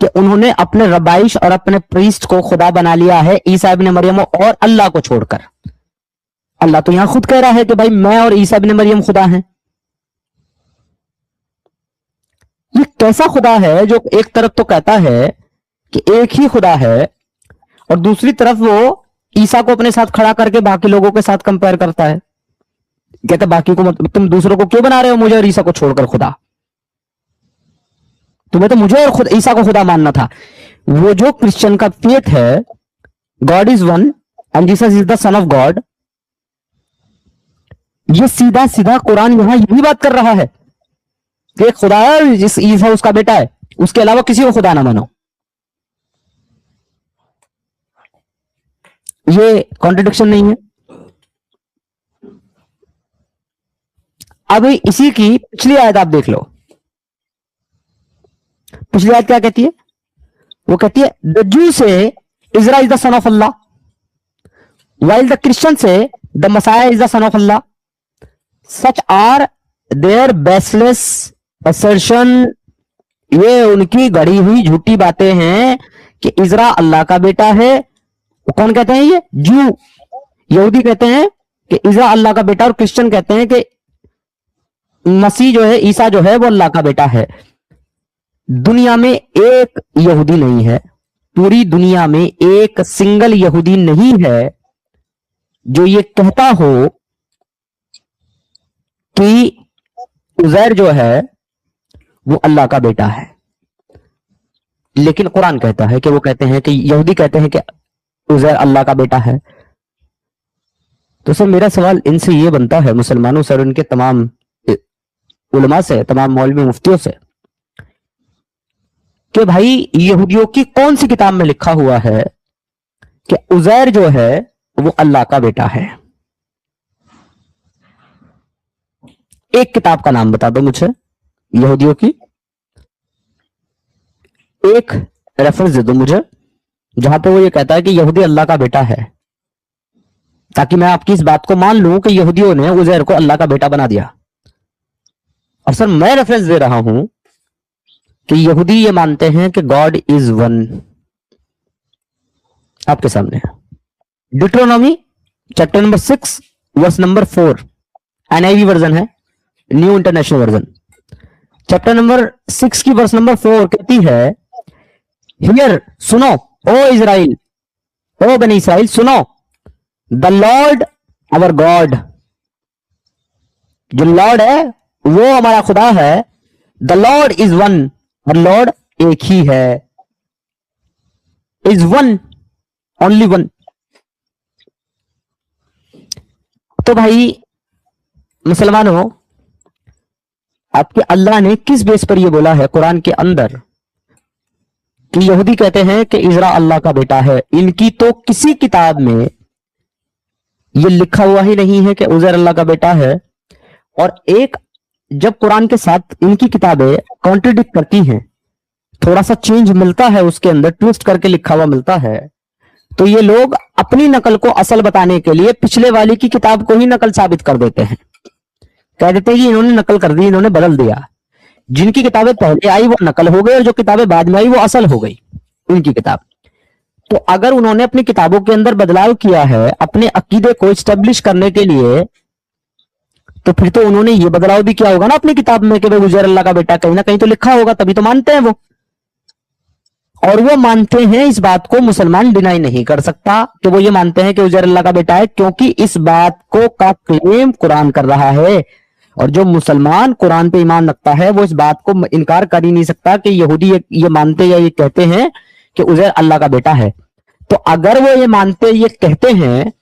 کہ उन्होंने अपने रबाइश और अपने प्रीस्ट को खुदा बना लिया है ईसा इब्न मरियम और अल्लाह को छोड़कर। अल्लाह तो यहां खुद कह रहा है कि भाई मैं और ईसा इब्न मरियम खुदा हैं। ये कैसा खुदा है जो एक तरफ तो कहता है कि एक ही खुदा है और दूसरी तरफ वो ईसा को अपने साथ खड़ा करके बाकी लोगों के साथ कंपेयर करता है, कहता बाकी को तुम दूसरों को क्यों बना रहे हो मुझे और ईसा को छोड़कर खुदा, तुम्हें तो मुझे और खुद ईसा को खुदा मानना था। वो जो क्रिश्चियन का फेथ है, God is one and Jesus is the son of God, ये सीधा सीधा कुरान यहां यही बात कर रहा है कि खुदा है, जिस ईसा उसका बेटा है, उसके अलावा किसी को खुदा ना मानो। ये कॉन्ट्रडिक्शन नहीं है। अब इसी की पिछली आयत आप देख लो, पिछली आयत क्या कहती है? वो कहती है the Jew say Ezra is the son of अल्लाह while the Christian say the messiah is the son of अल्लाह, such are their baseless assertion. ये उनकी गढ़ी हुई झूठी बातें हैं कि इजरा अल्लाह का बेटा है। वो कौन कहते हैं? ये जू, यहूदी कहते हैं कि इजरा अल्लाह का बेटा, और क्रिश्चियन कहते हैं कि मसीह जो है, ईसा जो है वो अल्लाह का बेटा है। दुनिया में एक यहूदी नहीं है, पूरी दुनिया में एक सिंगल यहूदी नहीं है जो ये कहता हो कि उज़ैर जो है वो अल्लाह का बेटा है। लेकिन कुरान कहता है कि वो कहते हैं कि यहूदी कहते हैं कि उज़ैर अल्लाह का बेटा है। तो सर मेरा सवाल इनसे ये बनता है, मुसलमानों से और उनके तमाम उलमा से, तमाम मौलवी मुफ्तियों से, कि भाई यहूदियों की कौन सी किताब में लिखा हुआ है कि उज़ैर जो है वो अल्लाह का बेटा है? एक किताब का नाम बता दो मुझे यहूदियों की, एक रेफरेंस दे दो मुझे जहां पे वो ये कहता है कि यहूदी अल्लाह का बेटा है, ताकि मैं आपकी इस बात को मान लूं कि यहूदियों ने उज़ैर को अल्लाह का बेटा बना दिया। और सर मैं रेफरेंस दे रहा हूं कि यहूदी ये मानते हैं कि गॉड इज वन। आपके सामने Deuteronomy chapter number 6 verse number 4, NIV version है, new international version. Chapter number 6 की वर्स नंबर 4 कहती है, हियर सुनो ओ इजराइल, ओ बनी इसराइल सुनो, द लॉर्ड आवर गॉड, जो लॉर्ड है वो हमारा खुदा है, द लॉर्ड इज वन, और लॉर्ड एक ही है, इज वन, ओनली वन। तो भाई मुसलमानों, आपके अल्लाह ने किस बेस पर यह बोला है कुरान के अंदर कि यहूदी कहते हैं कि इजरा अल्लाह का बेटा है? इनकी तो किसी किताब में यह लिखा हुआ ही नहीं है कि उज़ैर अल्लाह का बेटा है। और एक जब कुरान के साथ इनकी किताबें कॉन्ट्रडिक्ट करती हैं, थोड़ा सा चेंज मिलता है उसके अंदर, ट्विस्ट करके लिखा हुआ मिलता है, तो ये लोग अपनी नकल को असल बताने के लिए पिछले वाली की किताब को ही नकल साबित कर देते हैं, कह देते हैं कि इन्होंने नकल कर दी, इन्होंने बदल दिया। जिनकी किताबें पहले आई वो नकल हो गई और जो किताबें बाद में आई वो असल हो गई उनकी किताब। तो अगर उन्होंने अपनी किताबों के अंदर बदलाव किया है अपने अकीदे को एस्टेब्लिश करने के लिए, तो फिर तो उन्होंने ये बदलाव भी किया होगा ना अपनी किताब में कि उज़ैर अल्लाह का बेटा, कहीं ना कहीं तो लिखा होगा, तभी तो मानते हैं वो। और वो मानते हैं, इस बात को मुसलमान डिनाई नहीं कर सकता कि वो ये मानते हैं कि उज़ैर अल्लाह का बेटा है, क्योंकि इस बात को का क्लेम कुरान कर रहा है। और जो मुसलमान कुरान पे ईमान रखता है वो इस बात को इनकार कर ही नहीं सकता कि यहूदी ये मानते या ये कहते हैं कि उज़ैर अल्लाह का बेटा है। तो अगर वो ये मानते ये कहते हैं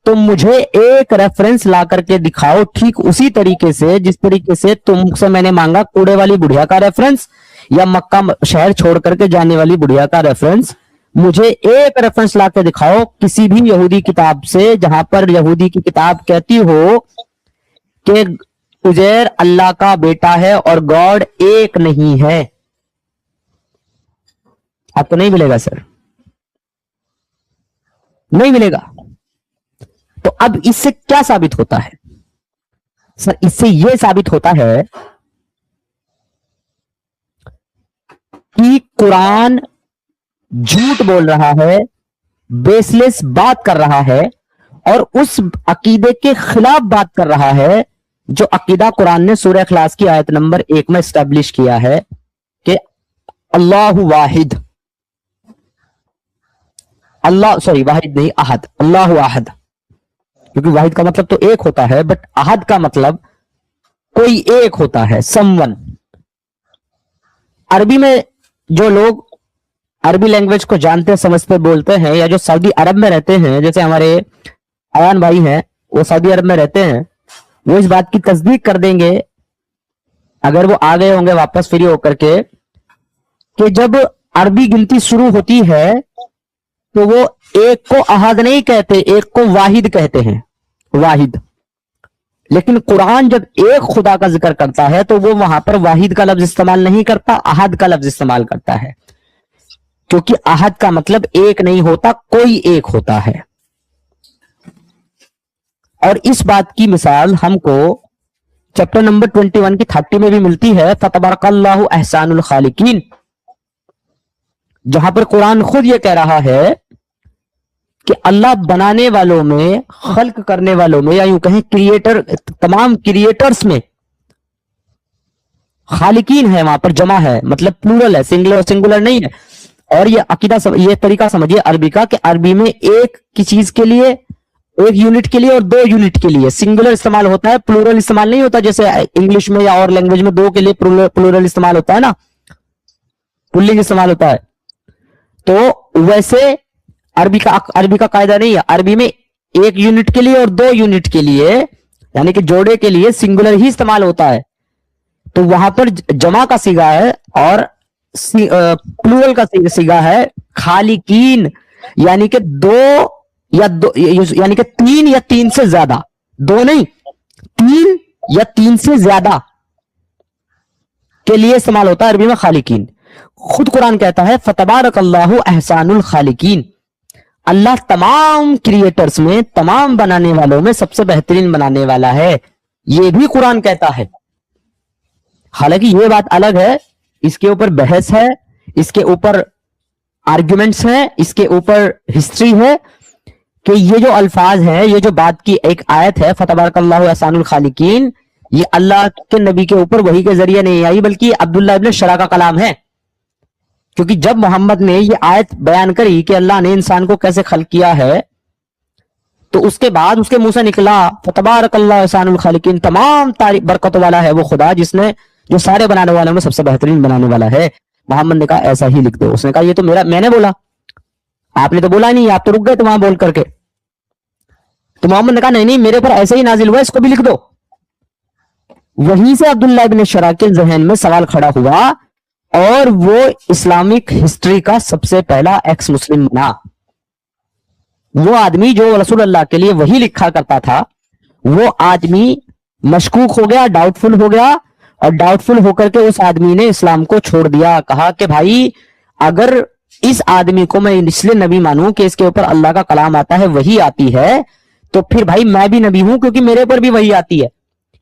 तो मुझे एक रेफरेंस ला करके दिखाओ, ठीक उसी तरीके से जिस तरीके से तुमसे मैंने मांगा कूड़े वाली बुढ़िया का रेफरेंस या मक्का शहर छोड़ करके जाने वाली बुढ़िया का रेफरेंस। मुझे एक रेफरेंस ला के दिखाओ किसी भी यहूदी किताब से जहां पर यहूदी की किताब कहती हो कि उज़ैर अल्लाह का बेटा है और गॉड एक नहीं है। आपको नहीं मिलेगा सर, नहीं मिलेगा। तो अब इससे क्या साबित होता है सर? इससे यह साबित होता है कि कुरान झूठ बोल रहा है, बेसलेस बात कर रहा है और उस अकीदे के खिलाफ बात कर रहा है जो अकीदा कुरान ने सूरह इखलास की आयत नंबर 1 में स्टैब्लिश किया है कि अल्लाहु वाहिद, अल्लाह सॉरी वाहिद नहीं अहद, अल्लाहु अहद, क्योंकि वाहिद का मतलब तो एक होता है, बट अहद का मतलब कोई एक होता है, समवन। अरबी में जो लोग अरबी लैंग्वेज को जानते समझते बोलते हैं, या जो सऊदी अरब में रहते हैं, जैसे हमारे अयान भाई हैं वो सऊदी अरब में रहते हैं, वो इस बात की तस्दीक कर देंगे अगर वो आ गए होंगे वापस फ्री होकर के, कि जब अरबी गिनती शुरू होती है तो वो एक को अहद नहीं कहते, एक को वाहिद कहते हैं, वाहिद। लेकिन कुरान जब एक खुदा का जिक्र करता है तो वो वहां पर वाहिद का लफ्ज इस्तेमाल नहीं करता, अहद का लफ्ज इस्तेमाल करता है, क्योंकि अहद का मतलब एक नहीं होता, कोई एक होता है। और इस बात की मिसाल हमको चैप्टर नंबर 21 की 30 में भी मिलती है, फतबारकल्लाहु अहसानुल खालिकीन, जहां पर कुरान खुद ये कह रहा है कि अल्लाह बनाने वालों में, खल्क करने वालों में, या यूं कहें क्रिएटर, तमाम क्रिएटर्स में खालिकीन है, वहां पर जमा है, मतलब प्लूरल है, सिंगुलर नहीं है। और ये अकीदा ये तरीका समझिए अरबी का कि अरबी में एक की चीज के लिए, एक यूनिट के लिए और दो यूनिट के लिए सिंगुलर इस्तेमाल होता है, प्लूरल इस्तेमाल नहीं होता, जैसे इंग्लिश में या और लैंग्वेज में दो के लिए प्लूरल इस्तेमाल होता है ना, पुल्लिंग इस्तेमाल होता है। तो वैसे अरबी का कायदा नहीं है, अरबी में एक यूनिट के लिए और दो यूनिट के लिए, यानी कि जोड़े के लिए सिंगुलर ही इस्तेमाल होता है। तो वहां पर जमा का सीगा है और प्लूरल का सीगा है खालिकीन, यानी कि यानी कि तीन या तीन से ज्यादा, दो नहीं, तीन या तीन से ज्यादा के लिए इस्तेमाल होता है अरबी में खालिकीन। खुद कुरान कहता है फतबारकल्लाहु अहसानुल खालिकीन, अल्लाह तमाम क्रिएटर्स में, तमाम बनाने वालों में सबसे बेहतरीन बनाने वाला है, यह भी कुरान कहता है। हालांकि यह बात अलग है, इसके ऊपर बहस है, इसके ऊपर आर्ग्यूमेंट्स हैं, इसके ऊपर हिस्ट्री है कि ये जो अल्फाज है, ये जो बात की एक आयत है फतबारकल्लाहु अहसानुल खालिकीन, ये अल्लाह के नबी के ऊपर वही के जरिए नहीं आई, बल्कि अब्दुल्लाह इब्न शरा का कलाम है। क्योंकि जब मोहम्मद ने ये आयत बयान करी कि अल्लाह ने इंसान को कैसे खल्क किया है, तो उसके बाद उसके मुंह से निकला फतबारकल्लाहु अहसानुल खालिकीन, तमाम तारीफ बरकत वाला है वो खुदा जिसने, जो सारे बनाने वालों में सबसे बेहतरीन बनाने वाला है। मोहम्मद ने कहा ऐसा ही लिख दो। उसने कहा ये तो मैंने बोला, आपने तो बोला नहीं, आप तो रुक गए तो वहां बोल करके। तो मोहम्मद ने कहा नहीं मेरे ऊपर ऐसे ही नाजिल हुआ, इसको भी लिख दो। वहीं से अब्दुल्लाह इब्न शरा के जहन में सवाल खड़ा हुआ और वो इस्लामिक हिस्ट्री का सबसे पहला एक्स मुस्लिम बना। वो आदमी जो रसूल अल्लाह के लिए वही लिखा करता था, वो आदमी मशकूक हो गया, डाउटफुल हो गया, और डाउटफुल होकर के उस आदमी ने इस्लाम को छोड़ दिया। कहा कि भाई अगर इस आदमी को मैं इसलिए नबी मानूं कि इसके ऊपर अल्लाह का कलाम आता है, वही आती है, तो फिर भाई मैं भी नबी हूं, क्योंकि मेरे पर भी वही आती है।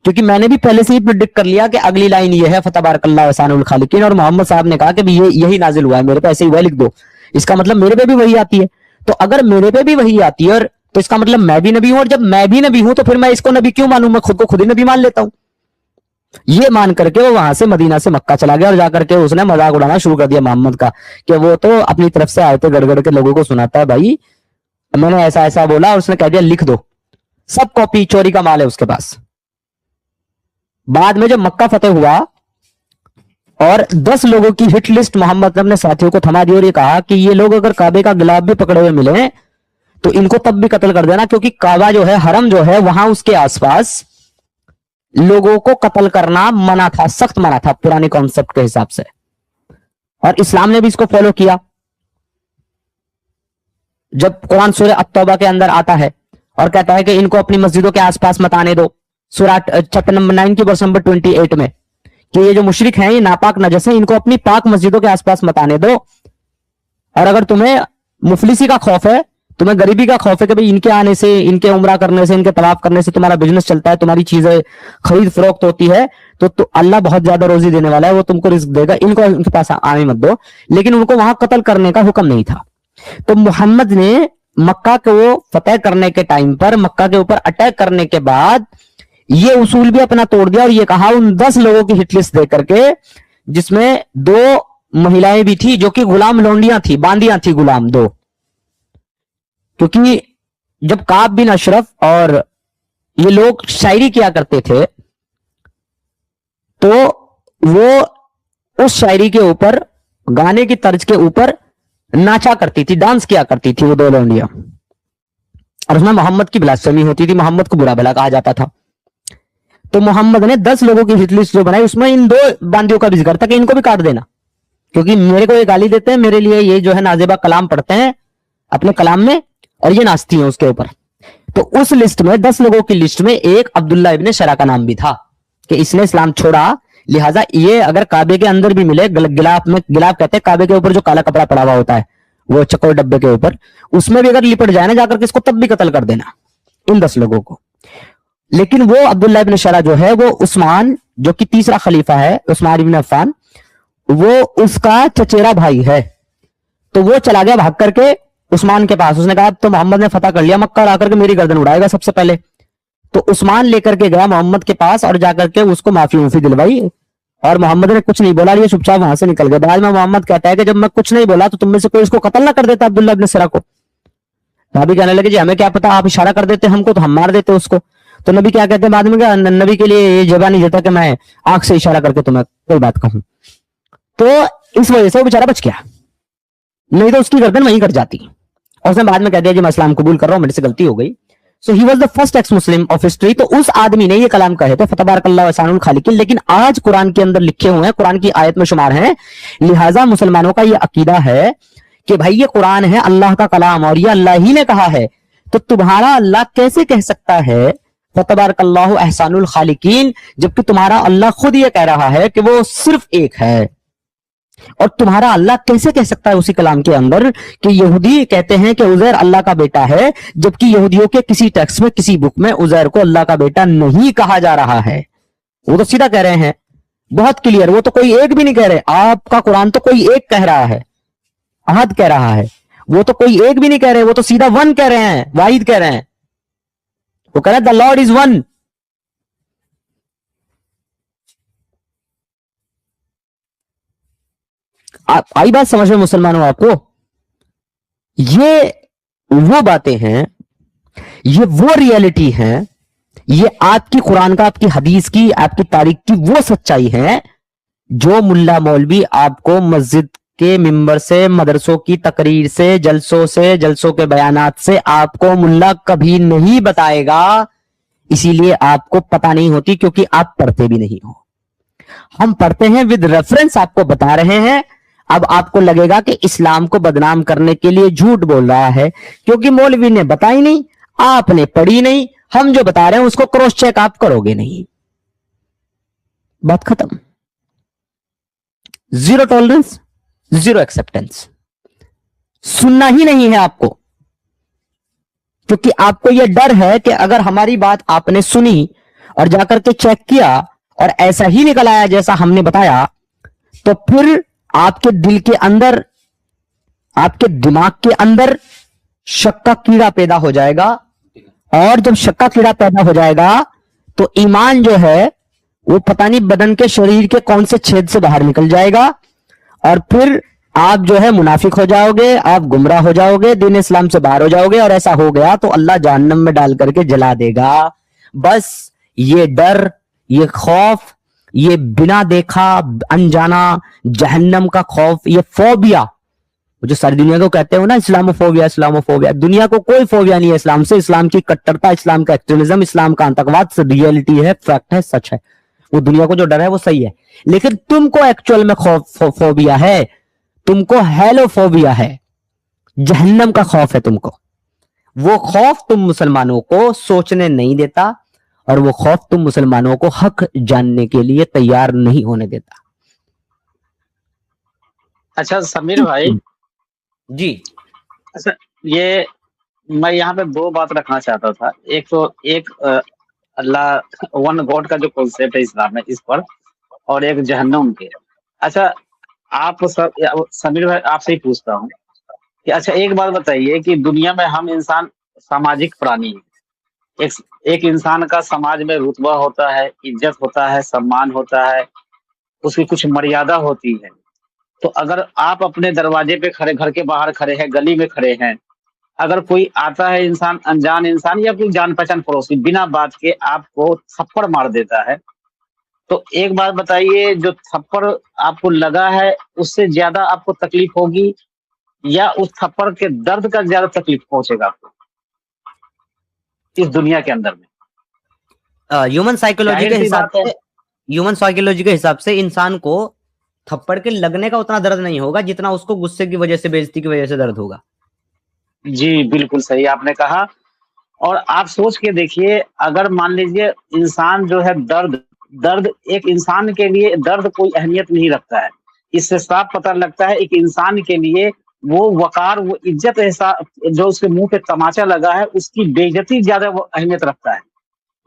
क्योंकि मैंने भी पहले से ही प्रेडिक्ट कर लिया कि अगली लाइन ये है फतबारकल्लाहु अहसानुल खालिकीन, और मोहम्मद साहब ने कहा कि ये यही नाजिल हुआ है, मेरे पे ऐसे ही हुआ, लिख दो। इसका मतलब मेरे पे भी वही आती है। तो अगर मेरे पे भी वही आती है, और तो इसका मतलब मैं भी नबी हूं, और जब मैं भी नबी हूं तो फिर मैं इसको नबी क्यों मानूं, मैं खुद को खुद ही नबी मान लेता हूं। ये मान करके वो वहां से मदीना से मक्का चला गया, और जाकर के उसने मजाक उड़ाना शुरू कर दिया मोहम्मद का, कि वो तो अपनी तरफ से आयते गड़गड़ के लोगों को सुनाता है, भाई मैंने ऐसा ऐसा बोला, और उसने कह दिया लिख दो। सब कॉपी चोरी का माल है उसके पास। बाद में जब मक्का फतेह हुआ और 10 लोगों की हिट लिस्ट मोहम्मद ने अपने साथियों को थमा दी, और ये कहा कि ये लोग अगर काबे का गिलाफ भी पकड़े हुए मिले तो इनको तब भी कत्ल कर देना, क्योंकि काबा जो है, हरम जो है, वहां उसके आसपास लोगों को कत्ल करना मना था, सख्त मना था पुराने कॉन्सेप्ट के हिसाब से। और इस्लाम ने भी इसको फॉलो किया। जब कुरान सूरह अत-तौबा के अंदर आता है और कहता है कि इनको अपनी मस्जिदों के आसपास मत आने दो, सूरह चैप्टर नंबर 9 की वर्स नंबर 28 में, कि ये जो मुशरिक हैं, ये नापाक नजस हैं, इनको अपनी पाक मस्जिदों के आसपास मत आने दो, और अगर तुम्हें मुफलिसी का खौफ है तुम्हें गरीबी का खौफ है कि भाई इनके आने से, इनके उम्रा करने से, इनके तवाफ करने से तुम्हारा बिजनेस चलता है, तुम्हारी चीजें खरीद फरोख्त होती है, तो अल्लाह बहुत ज्यादा रोजी देने वाला है, वो तुमको रिस्क देगा, इनको इनके पास आने मत दो। लेकिन उनको वहां कत्ल करने का हुक्म नहीं था। तो मोहम्मद ने मक्का को फतेह करने के टाइम पर, मक्का के ऊपर अटैक करने के बाद ये उसूल भी अपना तोड़ दिया और ये कहा उन 10 लोगों की हिट लिस्ट दे करके, जिसमें 2 महिलाएं भी थी जो कि गुलाम लौंडियां थी, बांदियां थी गुलाम 2। क्योंकि जब काब बिन अशरफ और ये लोग शायरी किया करते थे तो वो उस शायरी के ऊपर, गाने की तर्ज के ऊपर नाचा करती थी, डांस किया करती थी वो 2 लौंडियां, और उसमें मोहम्मद की ब्लास्फेमी होती थी, मोहम्मद को बुरा भला कहा जाता था। तो मोहम्मद ने 10 लोगों की हिट लिस्ट जो बनाई उसमें इन 2 बांदियों का भी जिक्र था कि इनको भी काट देना, क्योंकि मेरे को ये गाली देते हैं, मेरे लिए ये जो है नाजेबा कलाम पढ़ते हैं अपने कलाम में और ये नाचती हैं उसके ऊपर। तो उस लिस्ट में 10 लोगों की लिस्ट में एक अब्दुल्ला इब्ने शरा का नाम भी था कि इसने इस्लाम छोड़ा, लिहाजा ये अगर काबे के अंदर भी मिले, गिलाफ में, गिलाफ कहते हैं काबे के ऊपर जो काला कपड़ा पड़ा हुआ होता है वो चकोर डब्बे के ऊपर, उसमें भी अगर लिपट जाए ना जाकर के इसको तब भी कत्ल कर देना इन 10 लोगों को। लेकिन वो अब्दुल्ला इब्ने शरा जो है वो उस्मान, जो कि तीसरा खलीफा है, उस्मान इब्न अफ़्फ़ान, वो उसका चचेरा भाई है। तो वो चला गया भाग करके उस्मान के पास, उसने कहा अब तो मोहम्मद ने फतह कर लिया मक्का, आकर के मेरी गर्दन उड़ाएगा सबसे पहले। तो उस्मान लेकर के गया मोहम्मद के पास और जाकर के उसको माफी उफी दिलवाई, और मोहम्मद ने कुछ नहीं बोला, ये चुपचाप वहां से निकल गया। बाद में मोहम्मद कहता है कि जब मैं कुछ नहीं बोला तो तुम में से कोई इसको कत्ल ना कर देता अब्दुल्ला इब्न सरा को। भाभी कहने लगे जी हमें क्या पता, आप इशारा कर देते हमको तो हम मार देते उसको। तो नबी क्या कहते हैं बाद में, क्या नबी के लिए ये जगह नहीं देता कि मैं आंख से इशारा करके तुम्हें कोई बात कहूं। तो इस वजह से वो बेचारा बच गया, नहीं तो उसकी गर्दन वहीं कट जाती। और उसने बाद में कह दिया जी मैं इस्लाम कबूल कर रहा हूं, मेरे से गलती हो गई। So he was the first ex Muslim of history. तो उस आदमी ने ये कलाम कहे थे फतबारकल्लाहु अहसानुल खालिकीन, लेकिन आज कुरान के अंदर लिखे हुए हैं, कुरान की आयत में शुमार हैं। लिहाजा मुसलमानों का ये अकीदा है कि भाई ये कुरान है अल्लाह का कलाम और ये अल्लाह ही ने कहा है, तो तुम्हारा अल्लाह कैसे कह सकता है फतबारकल्लाहु अहसानुल खालिकीन, जबकि तुम्हारा अल्लाह खुद ये कह रहा है कि वो सिर्फ एक है। और तुम्हारा अल्लाह कैसे कह सकता है उसी कलाम के अंदर कि यहूदी कहते हैं कि उजैर अल्लाह का बेटा है, जबकि यहूदियों के किसी टेक्स्ट में, किसी बुक में उजैर को अल्लाह का बेटा नहीं कहा जा रहा है। वो तो सीधा कह रहे हैं, बहुत क्लियर, वो तो कोई एक भी नहीं कह रहे। आपका कुरान तो कोई एक कह रहा है, अहद कह रहा है, वो तो कोई एक भी नहीं कह रहे, वो तो सीधा वन कह रहे हैं, वाहिद कह रहे हैं। वो कह रहे हैं द लॉर्ड इज वन। आई बात समझ में मुसलमानों आपको? ये वो बातें हैं, ये वो रियलिटी है, ये आपकी कुरान का, आपकी हदीस की, आपकी तारीख की वो सच्चाई है जो मुल्ला मौलवी आपको मस्जिद के मिंबर से, मदरसों की तकरीर से, जलसों के बयानात से आपको मुल्ला कभी नहीं बताएगा। इसीलिए आपको पता नहीं होती, क्योंकि आप पढ़ते भी नहीं हो। हम पढ़ते हैं, विद रेफरेंस आपको बता रहे हैं। अब आपको लगेगा कि इस्लाम को बदनाम करने के लिए झूठ बोल रहा है, क्योंकि मौलवी ने बताई नहीं, आपने पढ़ी नहीं, हम जो बता रहे हैं उसको क्रॉस चेक आप करोगे नहीं। बात खत्म। Zero tolerance, zero acceptance. सुनना ही नहीं है आपको, क्योंकि आपको यह डर है कि अगर हमारी बात आपने सुनी और जाकर के चेक किया और ऐसा ही निकल आया जैसा हमने बताया, तो फिर आपके दिल के अंदर, आपके दिमाग के अंदर शक का कीड़ा पैदा हो जाएगा। और जब शक का कीड़ा पैदा हो जाएगा तो ईमान जो है वो पता नहीं बदन के, शरीर के कौन से छेद से बाहर निकल जाएगा, और फिर आप जो है मुनाफिक हो जाओगे, आप गुमराह हो जाओगे, दीन इस्लाम से बाहर हो जाओगे। और ऐसा हो गया तो अल्लाह जहन्नम में डाल करके जला देगा। बस ये डर, ये खौफ, ये बिना देखा अनजाना जहन्नम का खौफ, ये फोबिया, जो सारी दुनिया को कहते हो ना इस्लामोफोबिया, इस्लामोफोबिया, दुनिया को कोई फोबिया नहीं है इस्लाम से। इस्लाम की कट्टरता, इस्लाम का एक्सट्रीमिज्म, इस्लाम का आतंकवाद रियलिटी है, फैक्ट है, सच है। वो दुनिया को जो डर है वो सही है, लेकिन तुमको एक्चुअल में फोबिया है, तुमको हेलोफोबिया है, जहन्नम का खौफ है तुमको। वो खौफ तुम मुसलमानों को सोचने नहीं देता, और वो खौफ तुम मुसलमानों को हक जानने के लिए तैयार नहीं होने देता। अच्छा समीर भाई जी, अच्छा, ये میں یہاں پہ دو بات رکھنا چاہتا تھا. ایک تو اللہ ون گاڈ کا جو کانسیپٹ ہے اسلام میں اس پر، اور ایک جہنم کے. اچھا آپ سمیر بھائی آپ سے ہی پوچھتا ہوں کہ اچھا ایک بات بتائیے کہ دنیا میں ہم انسان ساماجک پرانی ہیں. ایک انسان کا سماج میں رتبہ ہوتا ہے، عزت ہوتا ہے، سمان ہوتا ہے، اس کی کچھ مریادہ ہوتی ہے. تو اگر آپ اپنے دروازے پہ کھڑے، گھر کے باہر کھڑے ہیں، گلی میں کھڑے ہیں، اگر کوئی آتا ہے انسان، انجان انسان یا کوئی جان پہچان پڑوسی، بنا بات کے آپ کو تھپڑ مار دیتا ہے، تو ایک بات بتائیے، جو تھپڑ آپ کو لگا ہے اس سے زیادہ آپ کو تکلیف ہوگی یا اس تھپڑ کے درد کا زیادہ تکلیف پہنچے گا آپ کو اس دنیا کے اندر میں؟ ہیومن سائیکولوجی ظاہر کے سی حساب بات ہے. سے، ہیومن سائیکولوجی کے حساب سے انسان کو تھپڑ کے لگنے کا اتنا درد نہیں ہوگا جتنا اس کو غصے کی وجہ سے، بےعزتی کی وجہ سے درد ہوگا. جی بالکل صحیح آپ نے کہا. اور آپ سوچ کے دیکھیے، اگر مان لیجیے انسان جو ہے درد ایک انسان کے لیے درد کوئی اہمیت نہیں رکھتا ہے. اس سے صاف پتہ لگتا ہے ایک انسان کے لیے وہ وقار، وہ عزت، جو اس کے منہ پہ تماچا لگا ہے اس کی بے عزتی زیادہ وہ اہمیت رکھتا ہے.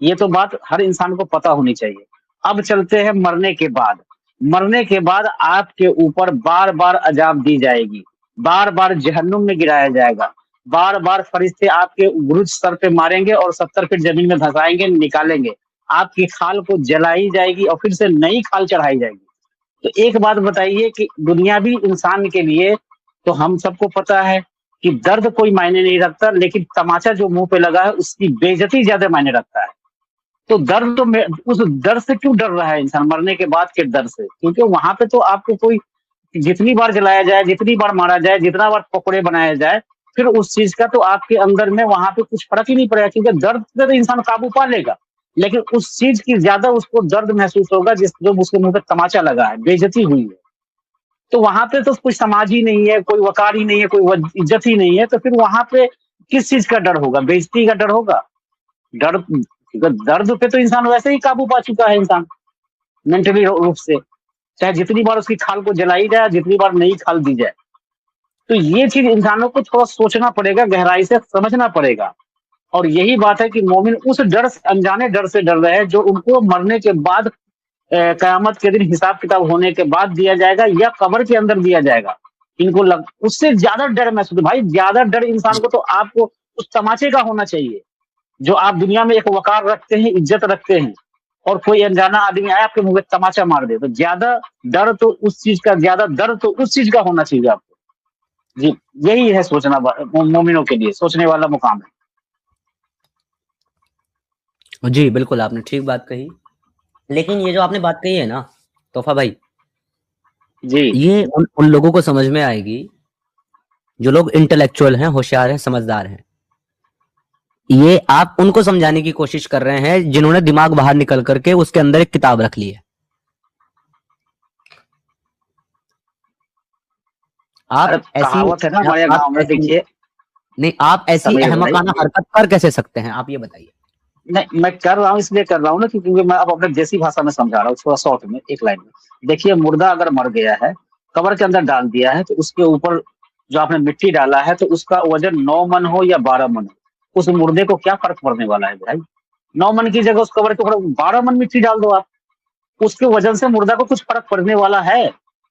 یہ تو بات ہر انسان کو پتہ ہونی چاہیے. اب چلتے ہیں مرنے کے بعد. مرنے کے بعد آپ کے اوپر بار بار عذاب دی جائے گی، بار بار جہنم میں گرایا جائے گا، بار بار فرشتے آپ کے گرج سر پہ ماریں گے اور 70 فٹ زمین میں دھسائیں گے، نکالیں گے. آپ کی کھال کو جلائی جائے گی اور پھر سے نئی کھال چڑھائی جائے گی. تو ایک بات بتائیے کہ دنیاوی انسان کے لیے تو ہم سب کو پتا ہے کہ درد کوئی معنی نہیں رکھتا، لیکن تماچا جو منہ پہ لگا ہے اس کی بے عزتی زیادہ معنی رکھتا ہے. تو درد تو اس ڈر سے کیوں ڈر رہا ہے انسان، مرنے کے بعد کے ڈر سے؟ کیونکہ وہاں پہ تو آپ کو کوئی جتنی بار جلایا جائے، جتنی بار مارا جائے، جتنا بار پکوڑے بنایا جائے، پھر اس چیز کا تو آپ کے اندر میں وہاں پہ کچھ فرق ہی نہیں پڑے گا. کیونکہ درد پہ تو انسان قابو پا لے گا، لیکن اس چیز کی زیادہ اس کو درد محسوس ہوگا جو اس کے منہ پہ تماچا لگا ہے، بے عزتی ہوئی ہے. تو وہاں پہ تو کوئی سماج ہی نہیں ہے، کوئی وقار ہی نہیں ہے، کوئی عزت ہی نہیں ہے. تو پھر وہاں پہ کس چیز کا ڈر ہوگا؟ بے عزتی کا ڈر ہوگا. درد پہ تو انسان ویسے ہی قابو پا چکا ہے، انسان مینٹلی روپ سے، چاہے جتنی بار اس کی کھال کو جلائی جائے، جتنی بار نئی کھال دی جائے. تو یہ چیز انسانوں کو تھوڑا سوچنا پڑے گا، گہرائی سے سمجھنا پڑے گا. اور یہی بات ہے کہ مومن اس ڈر سے، انجانے ڈر سے ڈر رہے ہیں جو ان کو مرنے کے بعد قیامت کے دن حساب کتاب ہونے کے بعد دیا جائے گا یا قبر کے اندر دیا جائے گا. ان کو اس سے زیادہ ڈر محسوس. بھائی زیادہ ڈر انسان کو تو آپ کو اس تماچے کا ہونا چاہیے جو آپ دنیا میں ایک وقار رکھتے ہیں، عزت رکھتے ہیں، اور کوئی انجانا آدمی آیا آپ کے منہ پہ تماچا مار دے. تو زیادہ ڈر تو اس چیز کا، زیادہ ڈر تو اس چیز کا ہونا چاہیے آپ کو. جی یہی ہے سوچنا، مومنوں کے لیے سوچنے والا مقام ہے. جی بالکل آپ نے ٹھیک بات کہی. لیکن یہ جو آپ نے بات کہی ہے نا تحفہ بھائی، جی یہ ان لوگوں کو سمجھ میں آئے گی جو لوگ انٹلیکچوئل ہیں، ہوشیار ہیں، سمجھدار ہیں. یہ آپ ان کو سمجھانے کی کوشش کر رہے ہیں جنہوں نے دماغ باہر نکل کر کے اس کے اندر ایک کتاب رکھ لی ہے. آپ ارے ایسی کہاوت ہے نا ہمارے آپ گاؤں میں، ایسی دیکھیے نہیں، آپ ایسی سمیر بھائی. احمقانہ حرکت کر کیسے سکتے ہیں؟ آپ یہ بتائیے. نہیں میں کر رہا ہوں، اس لیے کر رہا ہوں نا کیونکہ میں اب اپنے دیسی بھاشا میں سمجھا رہا ہوں، تھوڑا شارٹ میں ایک لائن میں. دیکھیے مردہ اگر مر گیا ہے، قبر کے اندر ڈال دیا ہے، تو اس کے اوپر جو آپ نے مٹی ڈالا ہے تو اس کا وزن 9 من ہو یا 12 من ہو، اس مردے کو کیا فرق پڑنے والا ہے بھائی؟ 9 من کی جگہ اس قبر کے اوپر 12 من مٹی ڈال دو آپ، اس کے وزن سے مردہ کو کچھ فرق پڑنے والا ہے؟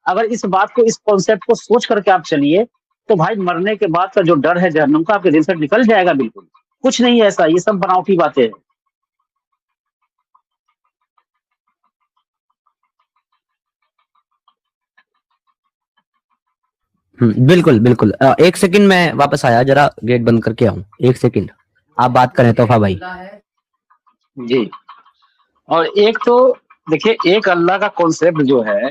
اگر اس بات کو، اس کانسیپٹ کو سوچ کر کے آپ چلیے تو بھائی مرنے کے بعد کا جو ڈر ہے جہنم کا آپ کے دل سے نکل جائے گا. بالکل کچھ نہیں ہے ایسا، یہ سب بناوٹی باتیں ہیں. بالکل بالکل. ایک سیکنڈ میں واپس آیا، ذرا گیٹ بند کر کے آؤں. ایک سیکنڈ آپ بات کریں تحفہ بھائی. جی. اور ایک تو دیکھیے، ایک اللہ کا کانسیپٹ جو ہے،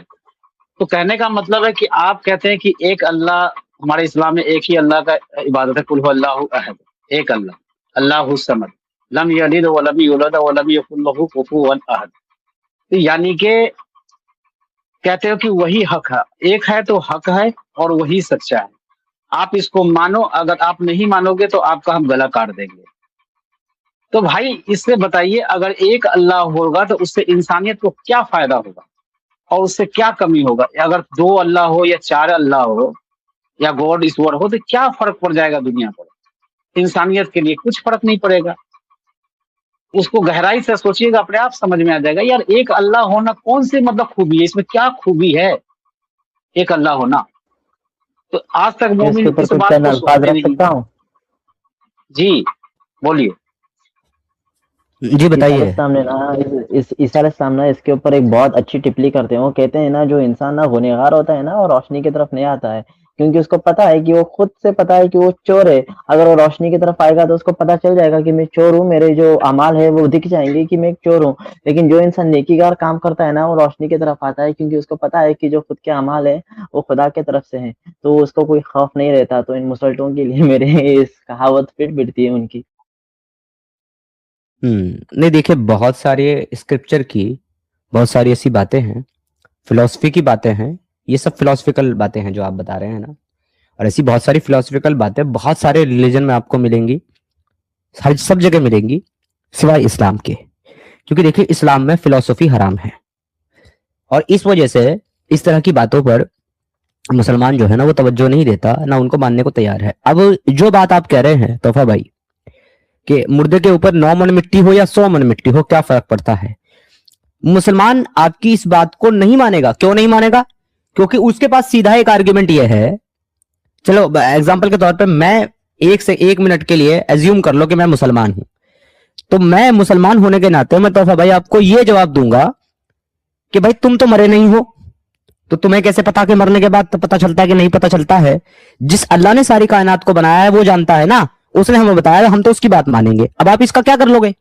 تو کہنے کا مطلب ہے کہ آپ کہتے ہیں کہ ایک اللہ، ہمارے اسلام میں ایک ہی اللہ کا عبادت ہے، قل هو اللہ احد، ایک اللہ، اللہ الصمد، لم یلد ولم یولد ولم یکن له کفوا احد. یعنی کہ کہتے ہو کہ وہی حق ہے، ایک ہے تو حق ہے اور وہی سچا ہے. آپ اس کو مانو، اگر آپ نہیں مانو گے تو آپ کا ہم گلا کاٹ دیں گے. تو بھائی اس سے بتائیے، اگر ایک اللہ ہوگا تو اس سے انسانیت کو کیا فائدہ ہوگا اور اس سے کیا کمی ہوگا؟ اگر 2 اللہ ہو یا 4 اللہ ہو یا گاڈ ایشور ہو تو کیا فرق پڑ جائے گا دنیا پر؟ इंसानियत के लिए कुछ फर्क नहीं पड़ेगा। उसको गहराई से सोचिएगा, अपने आप समझ में आ जाएगा यार एक अल्लाह होना कौन सी मतलब खूबी है, इसमें क्या खूबी है एक अल्लाह होना। तो आज तक मैं इसके मोमिन ऊपर इस कुछ बात चंद को अल्फाज सोचते रख नहीं। सकता हूँ? जी बोलिए। जी ईसा बताइए। अलैहिस्सलाम ने ना ईसा अलैहिस्सलाम ना इसके ऊपर एक बहुत अच्छी टिप्पणी करते हैं। वो कहते हैं ना, जो इंसान ना गुनहगार होता है ना, वो रोशनी की तरफ नहीं आता है, क्योंकि उसको पता है कि वो खुद से पता है कि वो चोर है। अगर वो रोशनी की तरफ आएगा तो उसको पता चल जाएगा कि मैं चोर हूँ, मेरे जो अमाल है वो दिख जाएंगे कि मैं एक चोर हूँ। लेकिन जो इंसान नेकीगार काम करता है ना, वो रोशनी की तरफ आता है, क्योंकि उसको पता है कि जो खुद के अमाल है वो खुदा की तरफ से है, तो उसको कोई खौफ नहीं रहता। तो इन मुसलटों के लिए मेरे इस कहावत फिट बिठती है उनकी। नहीं देखिए, बहुत सारे स्क्रिप्चर की बहुत सारी ऐसी बातें हैं, फिलॉसफी की बातें हैं, ये सब फिलोसफिकल बातें हैं जो आप बता रहे हैं ना। और ऐसी बहुत सारी फिलोसफिकल बातें बहुत सारे रिलीजन में आपको मिलेंगी, हर सब जगह मिलेंगी सिवाय इस्लाम के। क्योंकि देखिए इस्लाम में फिलोसफी हराम है, और इस वजह से इस तरह की बातों पर मुसलमान जो है ना वो तवज्जो नहीं देता, ना उनको मानने को तैयार है। अब जो बात आप कह रहे हैं तोहफा भाई, कि मुर्दे के ऊपर 9 मन मिट्टी हो या 100 मन मिट्टी हो क्या फर्क पड़ता है, मुसलमान आपकी इस बात को नहीं मानेगा। क्यों नहीं मानेगा? क्योंकि उसके पास सीधा एक आर्ग्यूमेंट यह है, चलो एग्जांपल के तौर पे मैं 1 मिनट के लिए एज्यूम कर लो कि मैं मुसलमान हूं, तो मैं मुसलमान होने के नाते मैं तोहफा भाई आपको यह जवाब दूंगा कि भाई तुम तो मरे नहीं हो, तो तुम्हें कैसे पता कि मरने के बाद तो पता चलता है कि नहीं पता चलता है? जिस अल्लाह ने सारी कायनात को बनाया है वो जानता है ना, उसने हमें बताया, हम तो उसकी बात मानेंगे। अब आप इसका क्या कर लोगे?